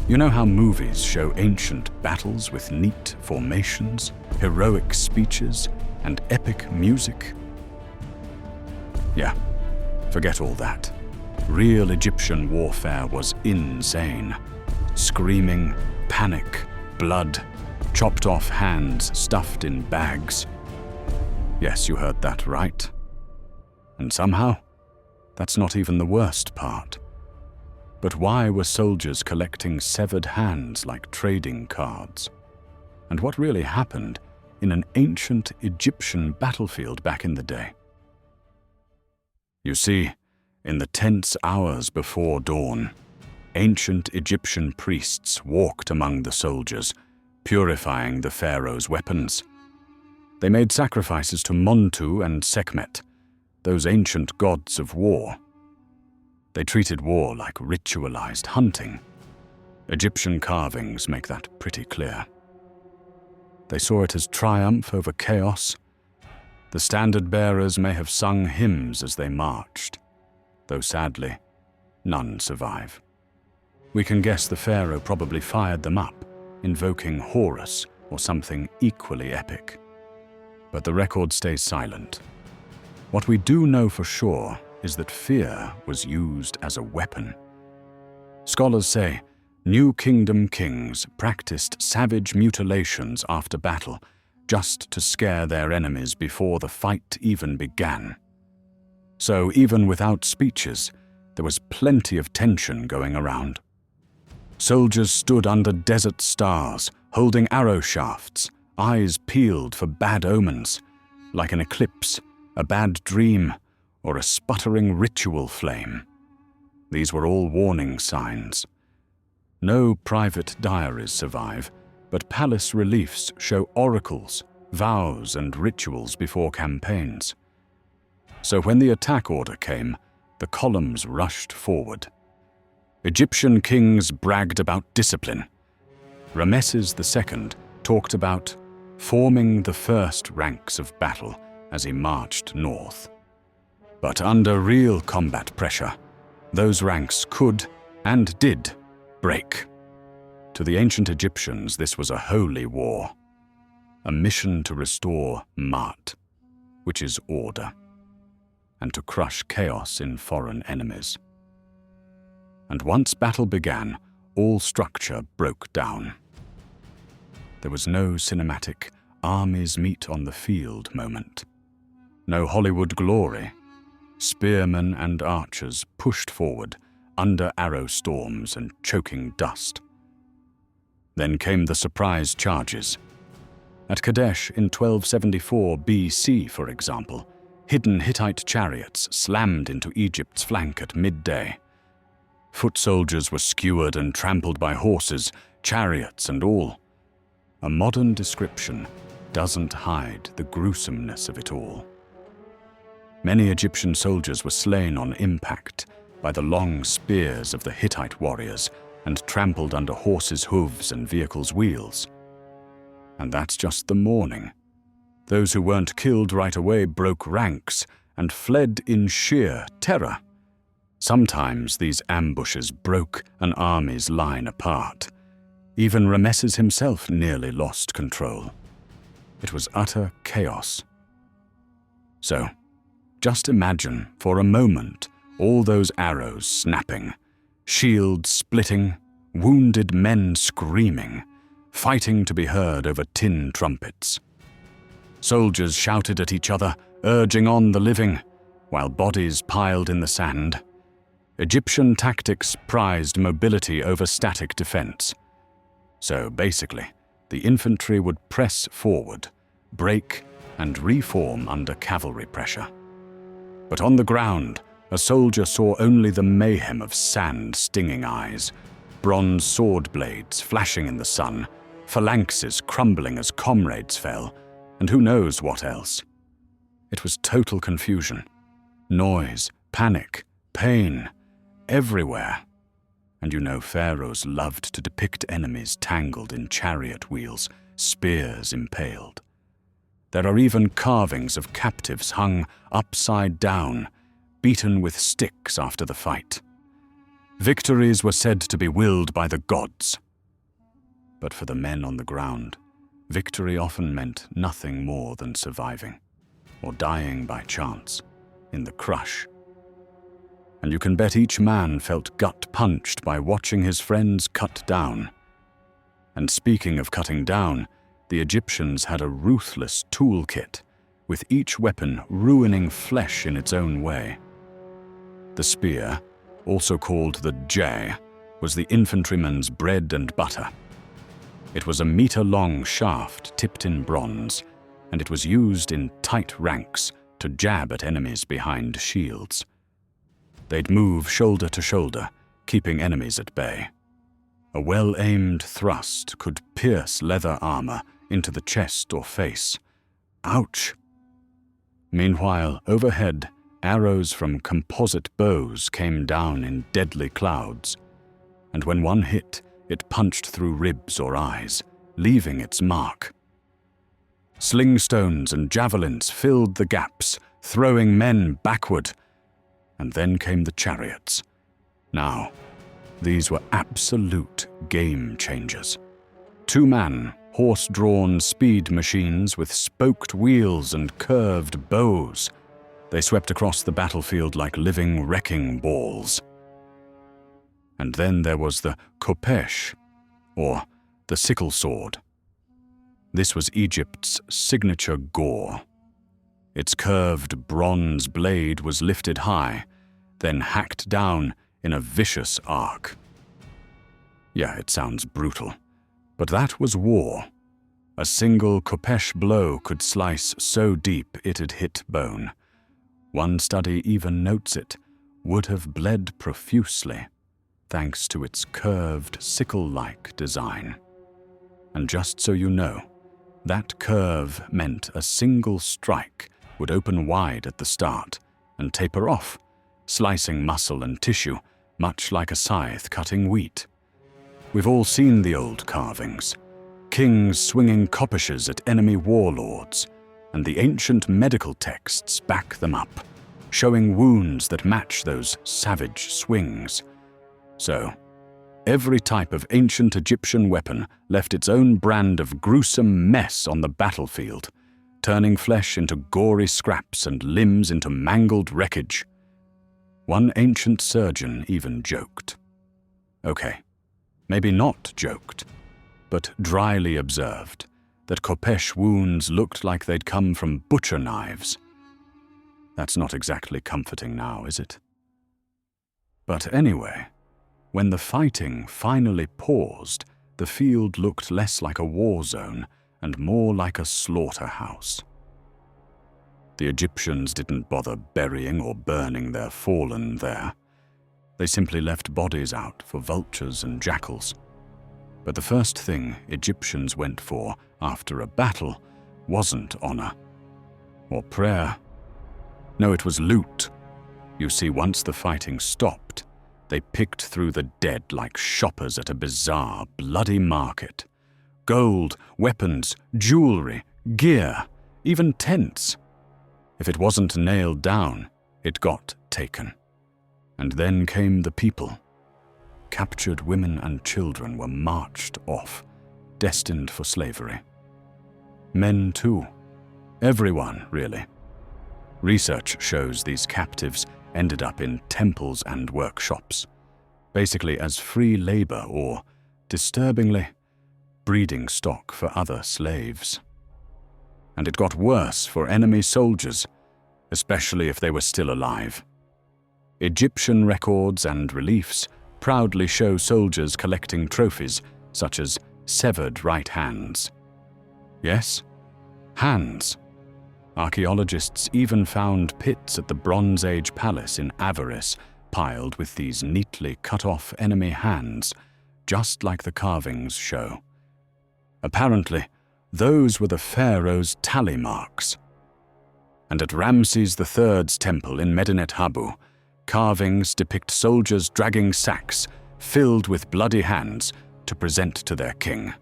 You know how movies show ancient battles with neat formations, heroic speeches, and epic music? Yeah, forget all that. Real Egyptian warfare was insane. Screaming, panic, blood, chopped off hands stuffed in bags. Yes, you heard that right. And somehow, that's not even the worst part. But why were soldiers collecting severed hands like trading cards? And what really happened in an ancient Egyptian battlefield back in the day? You see, in the tense hours before dawn, ancient Egyptian priests walked among the soldiers, purifying the pharaoh's weapons. They made sacrifices to Montu and Sekhmet, those ancient gods of war. They treated war like ritualized hunting. Egyptian carvings make that pretty clear. They saw it as triumph over chaos. The standard-bearers may have sung hymns as they marched, though sadly, none survive. We can guess the pharaoh probably fired them up, invoking Horus or something equally epic. But the record stays silent. What we do know for sure is that fear was used as a weapon. Scholars say New Kingdom kings practiced savage mutilations after battle just to scare their enemies before the fight even began. So even without speeches, there was plenty of tension going around. Soldiers stood under desert stars, holding arrow shafts, eyes peeled for bad omens, like an eclipse, a bad dream, or a sputtering ritual flame. These were all warning signs. No private diaries survive, but palace reliefs show oracles, vows, and rituals before campaigns. So when the attack order came, the columns rushed forward. Egyptian kings bragged about discipline. Rameses II talked about forming the first ranks of battle as he marched north. But under real combat pressure, those ranks could and did break. To the ancient Egyptians, this was a holy war, a mission to restore Ma'at, which is order, and to crush chaos in foreign enemies. And once battle began, all structure broke down. There was no cinematic armies meet on the field moment. No Hollywood glory. Spearmen and archers pushed forward under arrow storms and choking dust. Then came the surprise charges. At Kadesh in 1274 BC, for example, hidden Hittite chariots slammed into Egypt's flank at midday. Foot soldiers were skewered and trampled by horses, chariots and all. A modern description doesn't hide the gruesomeness of it all. Many Egyptian soldiers were slain on impact by the long spears of the Hittite warriors and trampled under horses' hooves and vehicles' wheels. And that's just the morning. Those who weren't killed right away broke ranks and fled in sheer terror. Sometimes these ambushes broke an army's line apart. Even Rameses himself nearly lost control. It was utter chaos. So, just imagine for a moment all those arrows snapping, shields splitting, wounded men screaming, fighting to be heard over tin trumpets. Soldiers shouted at each other, urging on the living, while bodies piled in the sand. Egyptian tactics prized mobility over static defense. So basically, the infantry would press forward, break, and reform under cavalry pressure. But on the ground, a soldier saw only the mayhem of sand-stinging eyes, bronze sword blades flashing in the sun, phalanxes crumbling as comrades fell, and who knows what else. It was total confusion. Noise, panic, pain, everywhere. And you know pharaohs loved to depict enemies tangled in chariot wheels, spears impaled. There are even carvings of captives hung upside down, beaten with sticks after the fight. Victories were said to be willed by the gods. But for the men on the ground, victory often meant nothing more than surviving, or dying by chance, in the crush. And you can bet each man felt gut-punched by watching his friends cut down. And speaking of cutting down, the Egyptians had a ruthless toolkit, with each weapon ruining flesh in its own way. The spear, also called the jay, was the infantryman's bread and butter. It was a meter-long shaft tipped in bronze, and it was used in tight ranks to jab at enemies behind shields. They'd move shoulder to shoulder, keeping enemies at bay. A well-aimed thrust could pierce leather armor into the chest or face. Ouch! Meanwhile, overhead, arrows from composite bows came down in deadly clouds, and when one hit, it punched through ribs or eyes, leaving its mark. Slingstones and javelins filled the gaps, throwing men backward, and then came the chariots. Now, these were absolute game changers. Two-man, horse-drawn speed machines with spoked wheels and curved bows. They swept across the battlefield like living wrecking balls. And then there was the khopesh, or the sickle sword. This was Egypt's signature gore. Its curved bronze blade was lifted high, then hacked down in a vicious arc. Yeah, it sounds brutal, but that was war. A single khopesh blow could slice so deep it'd hit bone. One study even notes it would have bled profusely, thanks to its curved, sickle-like design. And just so you know, that curve meant a single strike would open wide at the start and taper off, slicing muscle and tissue, much like a scythe cutting wheat. We've all seen the old carvings, kings swinging khopeshes at enemy warlords, and the ancient medical texts back them up, showing wounds that match those savage swings. So, every type of ancient Egyptian weapon left its own brand of gruesome mess on the battlefield, turning flesh into gory scraps and limbs into mangled wreckage. One ancient surgeon even joked. Okay, maybe not joked, but dryly observed that khopesh wounds looked like they'd come from butcher knives. That's not exactly comforting now, is it? But anyway, when the fighting finally paused, the field looked less like a war zone and more like a slaughterhouse. The Egyptians didn't bother burying or burning their fallen there. They simply left bodies out for vultures and jackals. But the first thing Egyptians went for after a battle wasn't honor or prayer. No, it was loot. You see, once the fighting stopped, they picked through the dead like shoppers at a bizarre, bloody market. Gold, weapons, jewelry, gear, even tents. If it wasn't nailed down, it got taken. And then came the people. Captured women and children were marched off, destined for slavery. Men too. Everyone, really. Research shows these captives ended up in temples and workshops, basically as free labor or, disturbingly, breeding stock for other slaves. And it got worse for enemy soldiers, especially if they were still alive. Egyptian records and reliefs proudly show soldiers collecting trophies such as severed right hands. Yes, hands. Archaeologists even found pits at the Bronze Age palace in Avaris piled with these neatly cut-off enemy hands, just like the carvings show. Apparently, those were the pharaoh's tally marks. And at Ramses III's temple in Medinet Habu, carvings depict soldiers dragging sacks filled with bloody hands to present to their king.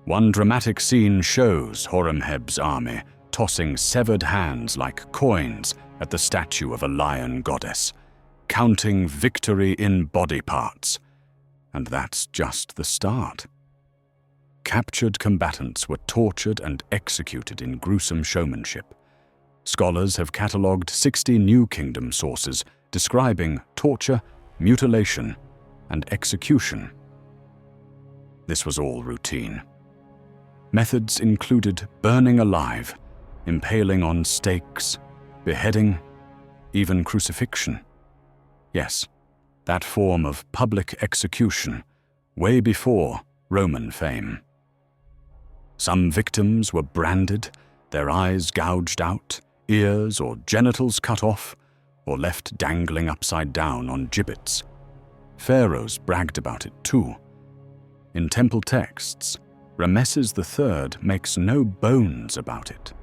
One dramatic scene shows Horemheb's army tossing severed hands like coins at the statue of a lion goddess, recounting victory in body parts. And that's just the start. Captured combatants were tortured and executed in gruesome showmanship. Scholars have catalogued 60 New Kingdom sources describing torture, mutilation, and execution. This was all routine. Methods included burning alive, impaling on stakes, beheading, even crucifixion. Yes, that form of public execution, way before Roman fame. Some victims were branded, their eyes gouged out, ears or genitals cut off, or left dangling upside down on gibbets. Pharaohs bragged about it too. In temple texts, Rameses III makes no bones about it.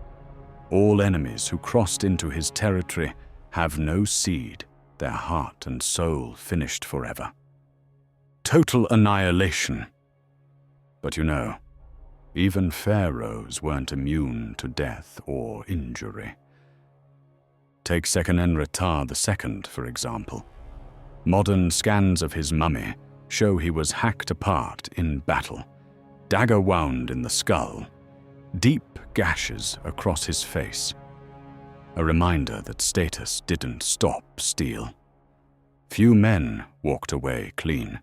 All enemies who crossed into his territory have no seed, their heart and soul finished forever. Total annihilation. But you know, even pharaohs weren't immune to death or injury. Take Sekenenre-Ptah II, for example. Modern scans of his mummy show he was hacked apart in battle, dagger wound in the skull, deep gashes across his face. A reminder that status didn't stop steel. Few men walked away clean.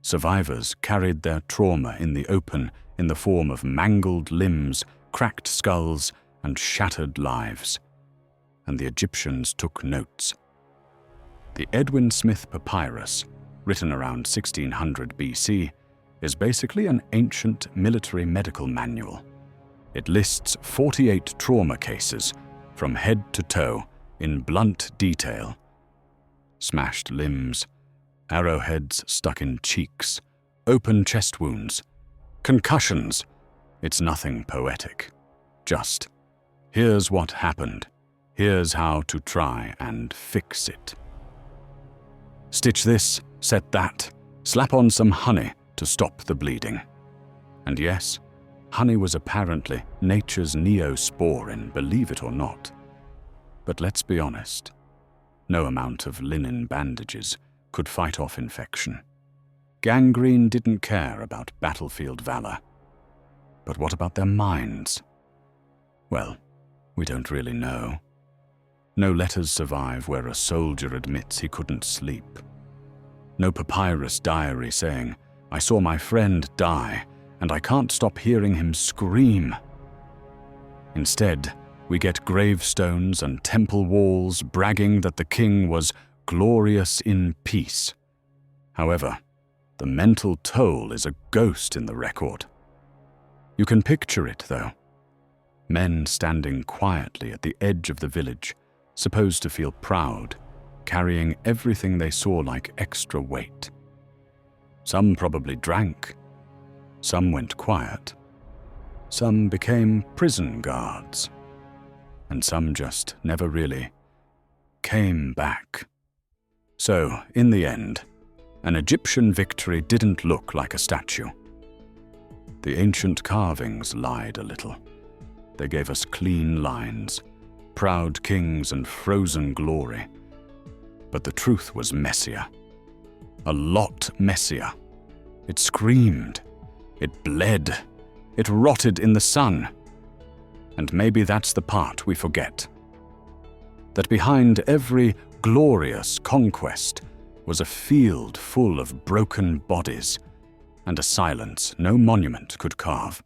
Survivors carried their trauma in the open in the form of mangled limbs, cracked skulls, and shattered lives. And the Egyptians took notes. The Edwin Smith Papyrus, written around 1600 BC, is basically an ancient military medical manual. It lists 48 trauma cases, from head to toe, in blunt detail. Smashed limbs, arrowheads stuck in cheeks, open chest wounds, concussions. It's nothing poetic. Just, here's what happened. Here's how to try and fix it. Stitch this, set that, slap on some honey to stop the bleeding. And yes, honey was apparently nature's neosporin, believe it or not. But let's be honest, no amount of linen bandages could fight off infection. Gangrene didn't care about battlefield valor. But what about their minds? Well, we don't really know. No letters survive where a soldier admits he couldn't sleep. No papyrus diary saying, "I saw my friend die, and I can't stop hearing him scream." Instead, we get gravestones and temple walls bragging that the king was glorious in peace. However, the mental toll is a ghost in the record. You can picture it, though. Men standing quietly at the edge of the village, supposed to feel proud, carrying everything they saw like extra weight. Some probably drank. Some went quiet. Some became prison guards. And some just never really came back. So, in the end, an Egyptian victory didn't look like a statue. The ancient carvings lied a little. They gave us clean lines, proud kings and frozen glory. But the truth was messier. A lot messier. It screamed. It bled. It rotted in the sun. And maybe that's the part we forget. That behind every glorious conquest was a field full of broken bodies and a silence no monument could carve.